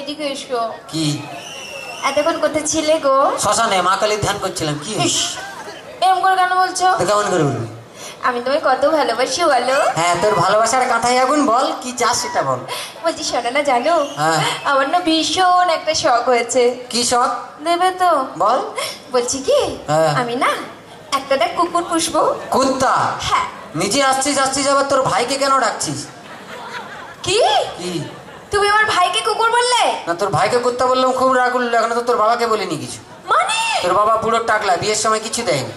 এদিকে এসো। কি এতক্ষণ কোথায় ছিলে গো? শ্মশানে মা কালীর ধ্যান করছিলাম। কি এরকম করে কেন বলছো? তো কেমন করে বলবি? আমি তোমায় কত ভালোবাসি বলো। হ্যাঁ, তোর ভালোবাসার কাঁথায় আগুন, বল কি চাস সেটা বল। বলছি শোনো না, জানো হ্যাঁ। আমার না ভীষণ একটা শখ হয়েছে। কি শখ? দেবে তো? বল। বলছি কি, হ্যাঁ। আমি না একটা কুকুর পুষবো। কুত্তা? হ্যাঁ। নিজে আসছিস আবার তোর ভাইকে কেন ডাকছিস? কি কি তুমি আমার ভাইকে কুকুর বললে? না, তোর ভাইকে কুত্তা বললাম, খুব রাগ উঠলো। এখন তো তোর বাবাকে বলিনি কিছু। মানে তোর বাবা পুরো টাকলা, বিয়ের সময় কিছু দেয়নি।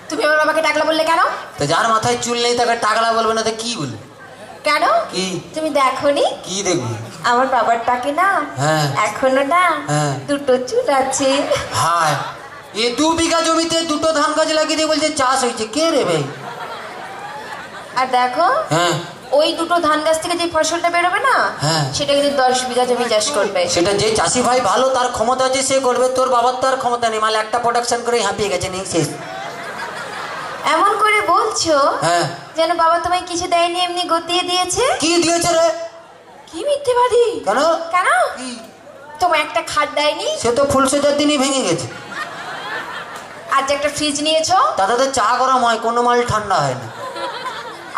তুমি আমার বাবাকে টাকলা বললে কেন? তো যার মাথায় চুল নেই তাকে টাকলা বলবে না তো কি বলবে? কেন? কি তুমি দেখোনি কি দেখবি? আমার বাবার টাকে না হ্যাঁ। এখনো না হ্যাঁ। দুটো চুল আছে। হায়, এ 2 বিঘা জমিতে 2টো ধান গাছ লাগিয়ে দিয়ে বলছে চাষ হয়েছে। কে রে ভাই? আর দেখো, হ্যাঁ। ওই দুটো ধান গাছ থেকে যে ফসলটা বেরোবে না, হ্যাঁ। সেটা কিন্তু 10 বিঘা জমি চাষ করবে। সেটা যে চাষি ভাই ভালো, তার ক্ষমতা আছে, সে করবে। তোর বাবার তো আর ক্ষমতা নেই, মাল একটা প্রোডাকশন করে হাঁপিয়ে গেছে, নেই শেষ। এমন করে বলছো হ্যাঁ। যেন বাবা তোমায় কিছু দেয়নি, এমনি গতিয়ে দিয়েছে। কি দিয়েছে রে? কি মিথ্যেবাদী! কেন? কেন কি? তোমায় একটা খাট দেয়নি? সে তো ফুলসজ্জার দিনই ভেঙে গেছে। আজ একটা ফ্রিজ নিয়েছো, তাতে তো চা গরম হয়, কোনো মাল ঠান্ডা হয় না।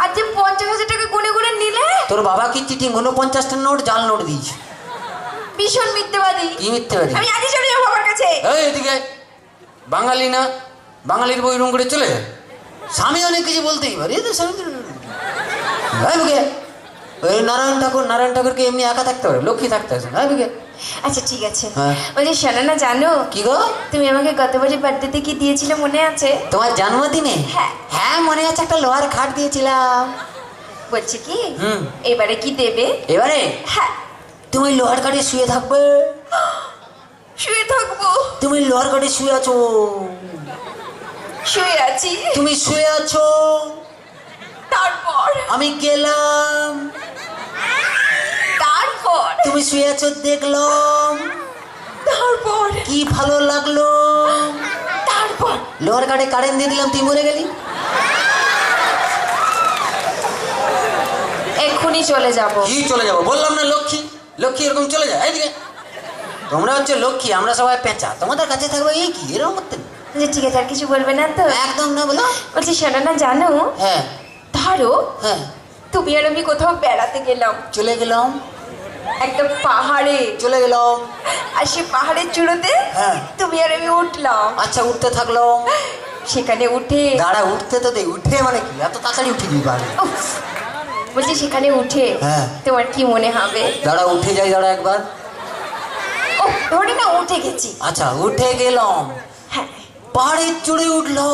আর যে 50,000 টাকা গুনে গুনে নিলে। তোর বাবা কি চিটিং? 49টা নোট জাল নোট দিয়েছে। ভীষণ মিথ্যেবাদী। কি মিথ্যেবাদী? আমি আজই চলে যাবো বাবার কাছে। এই এদিকে, বাঙালি না, বাঙালির বই রুম করে চলে যায়। স্বামী অনেক কিছু বলতেই পারে। ওই নারায়ণ ঠাকুরকে এমনি একা থাকতে পারে, লক্ষ্মী থাকতে আছে না। আচ্ছা ঠিক আছে। হ্যাঁ। বলছি শোনো না, জানো কি গো? তুমি আমাকে গতবারের বার্থডেতে কি দিয়েছিলে মনে আছে? তোমার জন্মদিনে? হ্যাঁ। হ্যাঁ মনে আছে, একটা লোহার খাট দিয়েছিলাম। বলছি কি, হুম। এবারে কি দেবে? এবারে হ্যাঁ। তুমি লোহার খাটে শুয়ে থাকবে। শুয়ে থাকবো? তুমি লোহার খাটে শুয়ে আছো। শুয়ে আছি। তুমি শুয়ে আছো, তারপর? আমি গেলাম। তারপর? তুমি শুয়ে আছো, দেখলাম। তারপর? কি ভালো লাগলো। তারপর? লোহার কাটে কারেন্ট দিয়ে দিলাম, তুই মরে গেলি। এক্ষুনি চলে যাব। কি চলে যাবো? বললাম না লক্ষ্মী, লক্ষ্মী এরকম চলে যায়। এইদিকে, তোমরা হচ্ছে লক্ষ্মী, আমরা সবাই পেঁচা। তোমাদের কাছে থাকবে এই কি এরকম করতে? যে ঠিক আছে, আর কিছু বলবে না তো? একদম না, বলো। বলছি শোনো না, জানো হ্যাঁ। ধরো হ্যাঁ। তুমি আর আমি কোথাও বেড়াতে গেলাম, চলে গেলাম। একটা পাহাড়ে চলে গেলাম। আর সে পাহাড়ের চূড়োতে হ্যাঁ। তুমি আর আমি উঠলাম। আচ্ছা, উঠতে থাকলাম। সেখানে উঠে দাঁড়া, উঠতে তো দে। উঠে মানে কি? এত তাড়াতাড়ি উঠে দিবি পারে? উফ, বলছি সেখানে উঠে হ্যাঁ। তোমার কি মনে হবে? দাঁড়া, উঠে যাই, দাঁড়া একবার। ও ধরে না উঠে গেছি। আচ্ছা, উঠে গেলাম। হ্যাঁ। পাহাড়ের চড়ে উঠলো।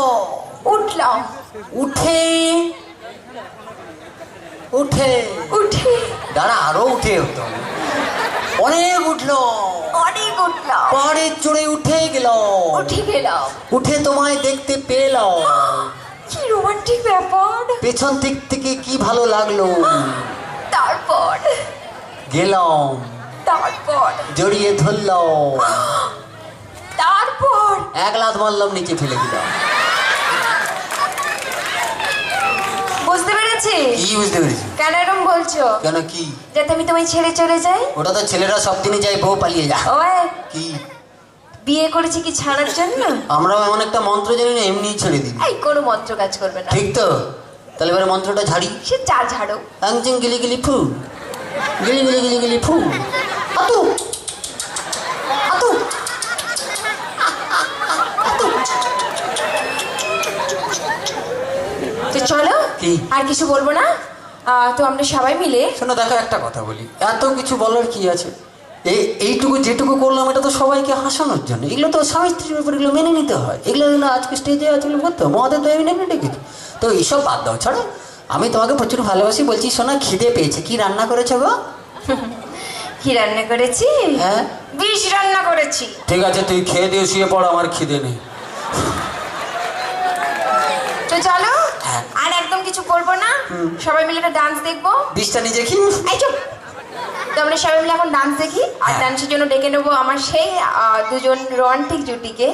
উঠলাম। উঠে উঠে উঠে দাঁড়া, আরো উঠে হতো। অনেক উঠলো। অনেক উঠলাম। পাহাড়ের চড়ে উঠে গেল। উঠে গেলাম। উঠে তোমায় দেখতে পেলাম। কি রোমান্টিক ব্যাপার! পেছন দিক থেকে কি ভালো লাগলো। তারপর? গেলাম, তারপর? জড়িয়ে ধরলাম। তারপর? এক লাথ মারলাম, নিচে ফেলে দিলাম। বুঝতে পেরেছি। কি বুঝতে পেরেছি? কেন এরকম বলছো? কেন কি? যাতে আমি তোমায় ছেড়ে চলে যাই। ওটা তো ছেলেরা সব দিনই যায়, বউ পালিয়ে যায়। ওই কি বিয়ে করেছি কি ছাড়ার জন্য? আমরাও এমন একটা মন্ত্র জানি না, এমনি ছেড়ে দিই। এই কোনো মন্ত্র কাজ করবে না। ঠিক তো? তাহলে এবারে মন্ত্রটা ঝাড়ি। সে যা ঝাড়ো। আংচিং গিলি গিলি ফু, গিলি গিলি গিলি গিলি ফু। আতু আতু আতু। তো চলো, কি? আর কিছু বলবো না। তো আমরা সবাই মিলে শোনো, দেখো একটা কথা বলি, এত কিছু বলার কি আছে? এইটুকু যেটুকু করলাম এটা তো সবাইকে হাসানোর জন্য। এগুলো তো স্বামী স্ত্রীর ব্যাপার, এগুলো মেনে নিতে হয়। এগুলো আজকে স্টেজে আছে করতে মদের তো এমনি ডেকেছি। তো এইসব বাদ দাও, ছাড়ো। আমি তোমাকে প্রচুর ভালোবাসি। বলছি শোনা, খিদে পেয়েছে, কি রান্না করেছো গো? কি রান্না করেছি? হ্যাঁ, বিষ রান্না করেছি। ঠিক আছে, তুই খেয়ে দিয়ে শুয়ে পড়, আমার খিদে নেই। তো চলো, হ্যাঁ। আর একদম কিছু বলবো না। সবাই মিলে একটা ডান্স দেখবো। বিষটা নিজে কি? এই চুপ। তো আমরা সবাই মিলে এখন ডান্স দেখি। আর হ্যাঁ। ডান্সের জন্য ডেকে নেবো আমার সেই দুজন রোমান্টিক জুটিকে,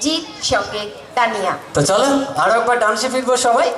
জিৎ সঙ্গে তানিয়া। তো চলো আরো একবার ডান্সে ফিরবো সবাই।